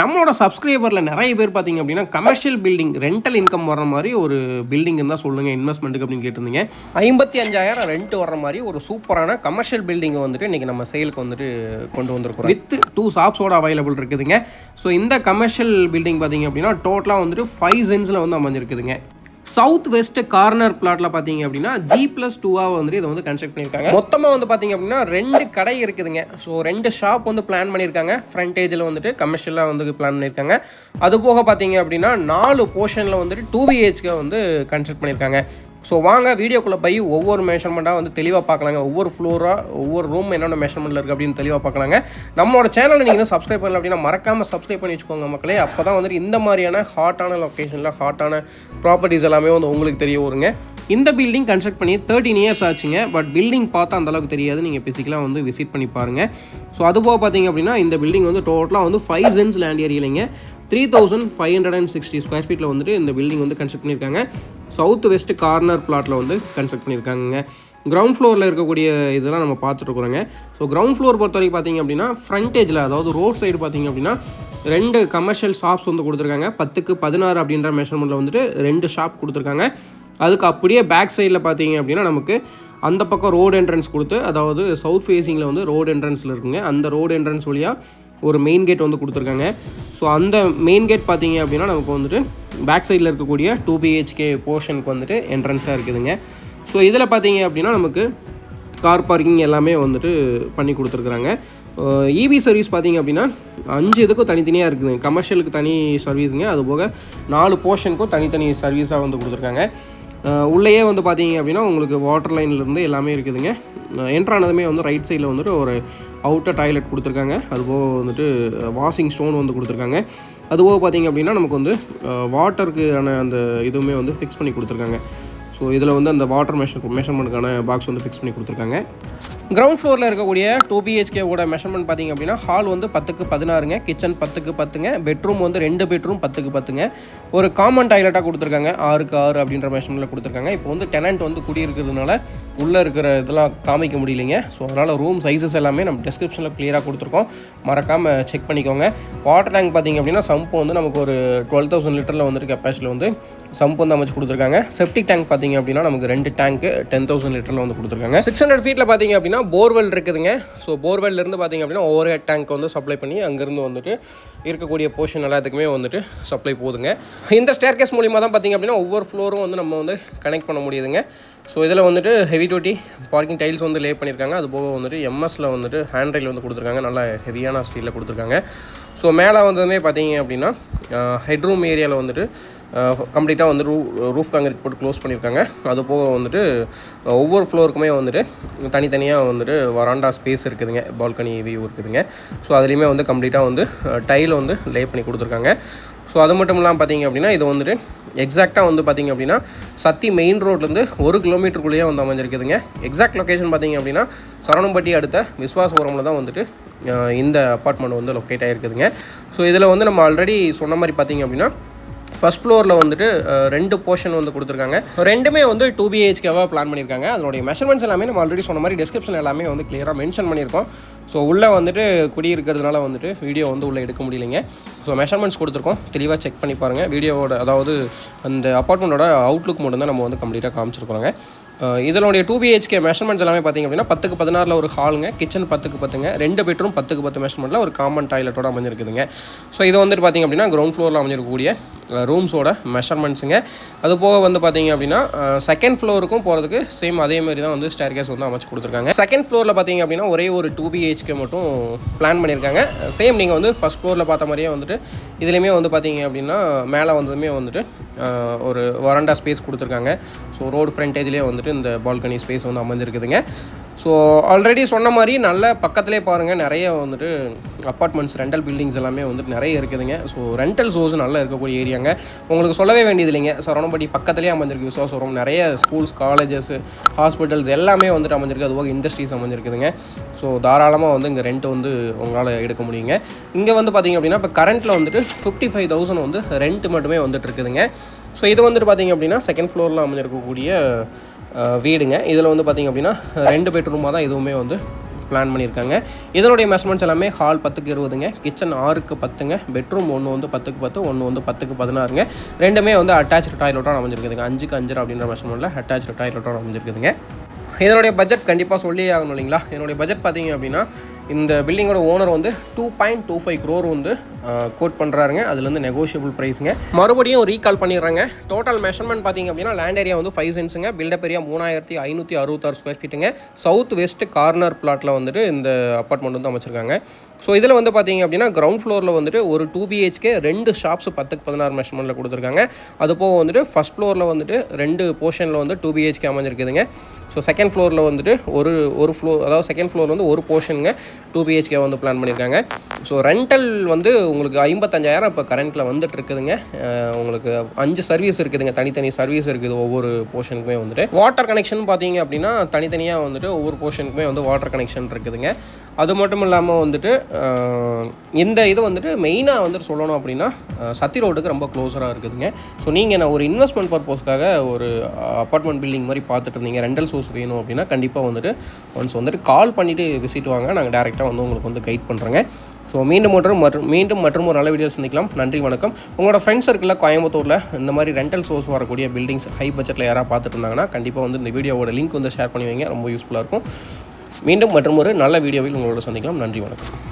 நம்மளோட சப்ஸ்கிரைபரில் நிறைய பேர் பார்த்தீங்க அப்படின்னா கமர்ஷியல் பில்டிங் ரெண்டல் இன்கம் வர மாதிரி ஒரு பில்டிங் இருந்தால் சொல்லுங்கள் இன்வெஸ்ட்மெண்ட்டுக்கு அப்படின்னு கேட்டிருந்தீங்க. 55,000 ரெண்ட் வர மாதிரி ஒரு சூப்பரான கமர்ஷியல் பில்டிங்கை வந்துட்டு இன்றைக்கி நம்ம சேலுக்கு வந்துட்டு கொண்டு வந்திருக்கிறோம். வித் 2 ஷாப்ஸோட அவைலபிள் இருக்குதுங்க. ஸோ இந்த கமர்ஷியல் பில்டிங் பார்த்தீங்க அப்படின்னா டோட்டலாக வந்துட்டு 5 சென்ட்ஸில் வந்து அமைஞ்சிருக்குதுங்க. சவுத் வெஸ்ட் கார்னர் பிளாட்டில் பார்த்தீங்க அப்படின்னா G+2 வந்துட்டு இதை வந்து கன்ஸ்ட்ரக்ட் பண்ணியிருக்காங்க. மொத்தமாக வந்து பார்த்தீங்க அப்படின்னா 2 கடை இருக்குதுங்க. ஸோ 2 ஷாப் வந்து பிளான் பண்ணியிருக்காங்க. ஃப்ரண்டேஜில் வந்துட்டு கமர்ஷியலாக வந்து பிளான் பண்ணியிருக்காங்க. அது போக பார்த்தீங்க அப்படின்னா 4 போர்ஷனில் வந்துட்டு 2 BHK வந்து கன்ஸ்ட்ரக்ட் பண்ணியிருக்காங்க. ஸோ வாங்க வீடியோக்குள்ளே போய் ஒவ்வொரு மெஷர்மெண்ட்டாக வந்து தெளிவாக பார்க்கலாங்க. ஒவ்வொரு ஃப்ளோராக ஒவ்வொரு ரூம் என்னென்ன மெஷர்மெண்ட்டில் இருக்குது அப்படின்னு தெளிவாக பார்க்கலாங்க. நம்மளோட சேனலை நீங்கள் சப்ஸ்கிரைப் பண்ணல அப்படின்னா மறக்காமல் சப்ஸ்கிரைப் பண்ணி வச்சுக்கோங்க மக்களே. அப்போ தான் வந்துட்டு இந்த மாதிரியான ஹாட்டான லொக்கேஷனில் ஹாட்டான ப்ராப்பர்ட்டிஸ் எல்லாமே வந்து உங்களுக்கு தெரிய வருங்க. இந்த பில்டிங் கன்ஸ்ட்ரக்ட் பண்ணி 13 இயர்ஸ் ஆச்சுங்க. பட் பில்டிங் பார்த்தா அந்தளவுக்கு தெரியாது. நீங்கள் ஃபிசிக்கலாக வந்து விசிட் பண்ணி பாருங்கள். ஸோ அதுபோக பார்த்தீங்க அப்படின்னா இந்த பில்டிங் வந்து டோட்டலாக வந்து 5 சென்ட்ஸ் லேண்ட் ஏரியிலைங்க 3,560 ஸ்கொயர் ஃபீட்டில் வந்துட்டு இந்த பில்டிங் வந்து கன்ஸ்ட்ரக்ட் பண்ணியிருக்காங்க. சவுத் வெஸ்ட் கார்னர் பிளாட்டில் வந்து கன்ஸ்ட்ரக்ட் பண்ணியிருக்காங்க. கிரவுண்ட் ஃப்ளோரில் இருக்கக்கூடிய இதெல்லாம் நம்ம பார்த்துட்ருக்குறோங்க. ஸோ கிரவுண்ட் ஃப்ளோர் பொறுத்த வரைக்கும் பார்த்திங்க அப்படின்னா ஃப்ரண்டேஜில் அதாவது ரோட் சைடு பார்த்திங்க அப்படின்னா 2 கமர்ஷியல் ஷாப்ஸ் வந்து கொடுத்துருக்காங்க. 10க்கு 16 அப்படின்ற மெஷர்மெண்ட்டில் வந்துட்டு 2 ஷாப் கொடுத்துருக்காங்க. அதுக்கு அப்படியே பேக் சைடில் பார்த்தீங்க அப்படின்னா நமக்கு அந்த பக்கம் ரோடு என்ட்ரன்ஸ் கொடுத்து, அதாவது சவுத் ஃபேஸிங்கில் வந்து ரோடு என்ட்ரன்ஸில் இருக்குங்க. அந்த ரோடு என்ட்ரன்ஸ் வழியாக ஒரு மெயின் கேட் வந்து கொடுத்துருக்காங்க. ஸோ அந்த மெயின் கேட் பார்த்தீங்க அப்படின்னா நமக்கு வந்துட்டு பேக் சைடில் இருக்கக்கூடிய 2 BHK போர்ஷனுக்கு வந்துட்டு என்ட்ரன்ஸாக இருக்குதுங்க. ஸோ இதில் பார்த்தீங்க அப்படின்னா நமக்கு கார் பார்க்கிங் எல்லாமே வந்துட்டு பண்ணி கொடுத்துருக்குறாங்க. EB சர்வீஸ் பார்த்தீங்க அப்படின்னா 5 இதுக்கும் தனித்தனியாக இருக்குதுங்க. கமர்ஷியலுக்கு தனி சர்வீஸுங்க, அதுபோக 4 போர்ஷனுக்கும் தனித்தனி சர்வீஸாக வந்து கொடுத்துருக்காங்க. உள்ளேயே வந்து பார்த்தீங்க அப்படின்னா உங்களுக்கு வாட்டர் லைன்லேருந்து எல்லாமே இருக்குதுங்க. என்ட்ரானதுமே வந்து ரைட் சைடில் வந்துட்டு ஒரு அவுட்டர் டாய்லெட் கொடுத்துருக்காங்க. அதுபோக வந்துட்டு வாஷிங் ஸ்டோன் வந்து கொடுத்துருக்காங்க. அதுபோக பார்த்தீங்க அப்படின்னா நமக்கு வந்து வாட்டருக்கான அந்த இதுவுமே வந்து ஃபிக்ஸ் பண்ணி கொடுத்துருக்காங்க. ஸோ இதில் வந்து அந்த வாட்டர் மெஷர்மெண்ட்டுக்கான பாக்ஸ் வந்து ஃபிக்ஸ் பண்ணி கொடுத்துருக்காங்க. கிரவுண்ட் ஃப்ளோரில் இருக்கக்கூடிய 2 BHKவோட மெஷர்மெண்ட் பார்த்திங்க அப்படின்னா ஹால் வந்து 10க்கு 16ங்க, கிச்சன் 10க்கு 10ங்க, பெட்ரூம் வந்து 2 பெட்ரூம் 10க்கு 10ங்க, ஒரு காமன் டாய்லெட்டாக கொடுத்துருக்காங்க 6க்கு 6 அப்படின்ற மெஷர்மெண்ட்டில் கொடுத்துருக்காங்க. இப்போ வந்து டெனண்ட் வந்து குடியிருக்கிறதுனால உள்ளே இருக்கிற இதெல்லாம் காமிக்க முடியலைங்க. ஸோ அதனால் ரூம் சைஸஸ் எல்லாமே நம்ம டிஸ்கிரிப்ஷனில் க்ளியராக கொடுத்துருக்கோம், மறக்காமல் செக் பண்ணிக்கோங்க. வாட்டர் டேங்க் பார்த்திங்க அப்படின்னா சம்பு வந்து நமக்கு ஒரு 12,000 லிட்டரில் வந்துட்டு கெப்பாசிட்டியில் வந்து சம்பு வந்து அமைச்சு கொடுத்துருக்காங்க. செப்டிக் டேங்க் பார்த்திங்க அப்படின்னா நமக்கு 2 டேங்க்கு 10,000 லிட்டரில் வந்து கொடுத்துருக்காங்க. 600 ஃபீட்டில் பார்த்திங்க அப்படின்னா போர்வெல் இருக்குதுங்க. ஸோ போர்வெல்லேருந்து பார்த்திங்க அப்படின்னா ஓவர் ஹெட் டேங்க் வந்து சப்ளை பண்ணி அங்கேருந்து வந்துட்டு இருக்கக்கூடிய போர்ஷன் எல்லாத்துக்குமே வந்துட்டு சப்ளை போகுதுங்க. இந்த ஸ்டேர்கேஸ் மூலிமா தான் பார்த்திங்க அப்படின்னா ஒவ்வொரு ஃப்ளோரும் வந்து நம்ம வந்து கனெக்ட் பண்ண முடியுதுங்க. ஸோ இதில் வந்துட்டு ஹெவி டியூட்டி பார்க்கிங் டைல்ஸ் வந்து லே பண்ணியிருக்காங்க. அது போக வந்துட்டு எம்எஸ்சில் வந்துட்டு ஹேண்ட் ரைல் வந்து கொடுத்துருக்காங்க, நல்லா ஹெவியான ஸ்டீலில் கொடுத்துருக்காங்க. ஸோ மேலே வந்ததுமே பார்த்தீங்க அப்படின்னா ஹெட்ரூம் ஏரியாவில் வந்துட்டு கம்ப்ளீட்டாக வந்து ரூஃப் காங்கிரீட் போட்டு க்ளோஸ் பண்ணியிருக்காங்க. அது போக வந்துட்டு ஒவ்வொரு ஃப்ளோருக்குமே வந்துட்டு தனித்தனியாக வந்துட்டு வராண்டா ஸ்பேஸ் இருக்குதுங்க, பால்கனி வியூ இருக்குதுங்க. ஸோ அதுலேயுமே வந்து கம்ப்ளீட்டாக வந்து டைல் வந்து லே பண்ணி கொடுத்துருக்காங்க. ஸோ அது மட்டும் இல்லாமல் பார்த்தீங்க அப்படின்னா இது வந்துட்டு எக்ஸாக்டாக வந்து பார்த்திங்க அப்படின்னா சத்தி மெயின் ரோட்லேருந்து 1 கிலோமீட்டருக்குள்ளேயே வந்து அமைஞ்சிருக்குதுங்க. எக்ஸாக்ட் லொக்கேஷன் பார்த்திங்க அப்படின்னா சரவணம்பட்டி அடுத்த விஸ்வாசபுரமில் தான் வந்துட்டு இந்த அப்பார்ட்மெண்ட் வந்து லொக்கேட் ஆகிருக்குதுங்க. ஸோ இதில் வந்து நம்ம ஆல்ரெடி சொன்ன மாதிரி பார்த்திங்க அப்படின்னா ஃபஸ்ட் ஃப்ளோரில் வந்துட்டு 2 போர்ஷன் வந்து கொடுத்துருக்காங்க. 2மே வந்து 2 BHKவாக பிளான் பண்ணியிருக்காங்க. அதனுடைய மெஷர்மெண்ட்ஸ் எல்லாமே நம்ம ஆல்ரெடி சொன்ன மாதிரி டிஸ்கிரிப்ஷன் எல்லாமே வந்து கிளியராக மென்ஷன் பண்ணியிருக்கோம். ஸோ உள்ளே வந்துட்டு குடியிருக்கிறதுனால வந்துட்டு வீடியோ வந்து உள்ளே எடுக்க முடியலைங்க. ஸோ மெஷர்மெண்ட்ஸ் கொடுத்துருக்கோம், தெளிவாக செக் பண்ணி பாருங்கள். வீடியோவோட அதாவது அந்த அப்பார்ட்மெண்ட்டோட அவுட்லுக் மட்டும் தான் நம்ம வந்து கம்ப்ளீட்டாக காமிச்சிருக்கோங்க. இதனுடைய 2 BHK மெஷர்மெண்ட்ஸ் எல்லாமே பார்த்திங்க அப்படின்னா 10க்கு 16 ஒரு ஹாலுங்க, கிச்சன் 10க்கு 10ங்க, 2 பெட்ரூம் 10க்கு 10 மெஷர்மெண்ட்டில் ஒரு காமன் டாய்லெட்டோட அமைஞ்சிருக்குதுங்க. ஸோ இது வந்துட்டு பார்த்திங்க அப்படின்னா கிரவுண்ட் ஃப்ளோரில் அமைஞ்சிருக்கக்கூடிய ரூம்ஸோட மெஷர்மெண்ட்ஸுங்க. அது போக வந்து பார்த்திங்க அப்படின்னா செகண்ட் ஃப்ளோருக்கும் போகிறதுக்கு சேம் அதேமாதிரி தான் வந்து ஸ்டேர்கேஸ் வந்து அமைச்சு கொடுத்துருக்காங்க. செகண்ட் ஃப்ளோரில் பார்த்திங்க அப்படின்னா ஒரே ஒரு 2 BHK மட்டும் பிளான் பண்ணியிருக்காங்க. சேம் நீங்கள் வந்து ஃபஸ்ட் ஃப்ளோரில் பார்த்த மாதிரியே வந்துட்டு இதுலேயுமே வந்து பார்த்திங்க அப்படின்னா மேலே வந்ததுமே வந்துட்டு ஒரு வராண்டா ஸ்பேஸ் கொடுத்துருக்காங்க. ஸோ ரோடு ஃப்ரண்டேஜ்லேயே வந்துட்டு இந்த பால்கனி ஸ்பேஸ் வந்து அமைஞ்சிருக்குதுங்க. ஸோ ஆல்ரெடி சொன்ன மாதிரி நல்ல பக்கத்துலேயே பாருங்கள் நிறைய வந்துட்டு அப்பார்ட்மெண்ட்ஸ் ரெண்டல் பில்டிங்ஸ் எல்லாமே வந்துட்டு நிறைய இருக்குதுங்க. ஸோ ரெண்டல் சோர்ஸ் நல்லா இருக்கக்கூடிய ஏரியாங்க. உங்களுக்கு சொல்லவே வேண்டியது இல்லைங்க, சரவணம்பட்டி பக்கத்துலேயே அமைஞ்சிருக்கு விசுவாசபுரம். நிறைய ஸ்கூல்ஸ், காலேஜஸ், ஹாஸ்பிட்டல்ஸ் எல்லாமே வந்துட்டு அமைஞ்சிருக்கு. அதுபோக இண்டஸ்ட்ரீஸ் அமைஞ்சிருக்குதுங்க. ஸோ தாராளமாக வந்து இங்கே ரெண்ட் வந்து உங்களால் எடுக்க முடியுங்க. இங்கே வந்து பார்த்திங்க அப்படின்னா இப்போ கரண்ட்டில் வந்துட்டு 55,000 வந்து ரெண்ட் மட்டுமே வந்துட்டு இருக்குதுங்க. ஸோ இது வந்துட்டு பார்த்திங்க அப்படின்னா செகண்ட் ஃப்ளோரில் அமைஞ்சிருக்கக்கூடிய வீடுங்க. இதில் வந்து பார்த்திங்க அப்படின்னா 2 பெட்ரூமாக தான் இதுவுமே வந்து பிளான் பண்ணியிருக்காங்க. இதனுடைய மெஷர்மெண்ட்ஸ் எல்லாமே ஹால் 10க்கு 20ங்க, கிச்சன் 6க்கு 10ங்க, பெட்ரூம் ஒன்று வந்து 10க்கு 10, ஒன்று வந்து 10க்கு 16ங்க. ரெண்டுமே வந்து அட்டாச்சு டாய்லெட்டோட அமைஞ்சிருக்குதுங்க. 5க்கு 5 அப்படின்ற மெஷர்மெண்ட்டில் அட்டாச்சு டாய்லெட்டோட அமைஞ்சிருக்குதுங்க. இதனுடைய பட்ஜெட் கண்டிப்பாக சொல்லி ஆகணும் இல்லைங்களா. என்னுடைய பட்ஜெட் பார்த்தீங்க அப்படின்னா இந்த பில்டிங்கோட ஓனர் வந்து 2.25 crore வந்து கோட் பண்ணுறாருங்க. அதுலேருந்து நெகோஷியபிள் ப்ரைஸுங்க. மறுபடியும் ரீகால் பண்ணிடுறாங்க. டோட்டல் மெஷர்மெண்ட் பார்த்தீங்க அப்படின்னா லேண்ட் ஏரியா வந்து 5 சென்ட்ஸுங்க, பில்டப் ஏரியா 3566 ஸ்கொயர் ஃபீட்டுங்க. சவுத் வெஸ்ட் கார்னர் பிளாட்டில் வந்துட்டு இந்த அப்பார்ட்மெண்ட் வந்து அமைச்சிருக்காங்க. ஸோ இதில் வந்து பார்த்தீங்க அப்படின்னா கிரவுண்ட் ஃப்ளோரில் வந்துட்டு ஒரு 2 BHK 2 ஷாப்ஸ் 10க்கு 16 மெஷர்மெண்ட்டில் கொடுத்துருக்காங்க. அது போக வந்துட்டு ஃபஸ்ட் ஃப்ளோரில் வந்துட்டு 2 போர்ஷனில் வந்து 2 BHK அமைஞ்சிருக்குதுங்க. ஸோ செகண்ட் ஃப்ளோரில் வந்துட்டு ஒரு ஃப்ளோர், அதாவது செகண்ட் ஃப்ளோர் வந்து ஒரு போர்ஷனுங்க 2 BHK வந்து பிளான் பண்ணியிருக்காங்க. ஸோ ரெண்டல் வந்து உங்களுக்கு 55,000 இப்போ கரண்ட்டில் வந்துட்டு இருக்குதுங்க. உங்களுக்கு 5 சர்வீஸ் இருக்குதுங்க, தனித்தனி சர்வீஸ் இருக்குது ஒவ்வொரு போர்ஷனுக்குமே வந்துட்டு. வாட்டர் கனெக்ஷன் பார்த்தீங்க அப்படின்னா தனித்தனியாக வந்துட்டு ஒவ்வொரு போர்ஷனுக்குமே வந்து வாட்டர் கனெக்ஷன் இருக்குதுங்க. அது மட்டும் இல்லாமல் வந்துட்டு இந்த இது வந்துட்டு மெயினாக வந்துட்டு சொல்லணும் அப்படின்னா சத்தி ரோடுக்கு ரொம்ப க்ளோஸராக இருக்குதுங்க. ஸோ நீங்கள் நான் ஒரு இன்வெஸ்ட்மெண்ட் பர்பஸ்க்காக ஒரு அப்பார்ட்மெண்ட் பில்டிங் மாதிரி பார்த்துட்டு இருந்தீங்க, ரெண்டல் சோர்ஸ் வேணும் அப்படின்னா கண்டிப்பாக வந்துட்டு ஒன்ஸ் வந்துட்டு கால் பண்ணிவிட்டு விசிட் வாங்க, நாங்கள் டேரெக்டாக வந்து உங்களுக்கு வந்து கைட் பண்ணுறோங்க. ஸோ மீண்டும் மற்றும் ஒரு நல்ல வீடியோ சந்திக்கலாம். நன்றி, வணக்கம். உங்களோட ஃப்ரெண்ட்ஸ் சர்க்கிளில் கோயம்புத்தூரில் இந்த மாதிரி ரெண்டல் சோர்ஸ் வரக்கூடிய பில்டிங்ஸ் ஹை பட்ஜெட்டில் யாராவது பார்த்துட்டு இருந்தாங்கன்னா கண்டிப்பாக வந்து இந்த வீடியோவோட லிங்க் வந்து ஷேர் பண்ணி வைங்க, ரொம்ப யூஸ்ஃபுல்லாக இருக்கும். மீண்டும் மற்றும் ஒரு நல்ல வீடியோவில் உங்களோட சந்திக்கலாம். நன்றி, வணக்கம்.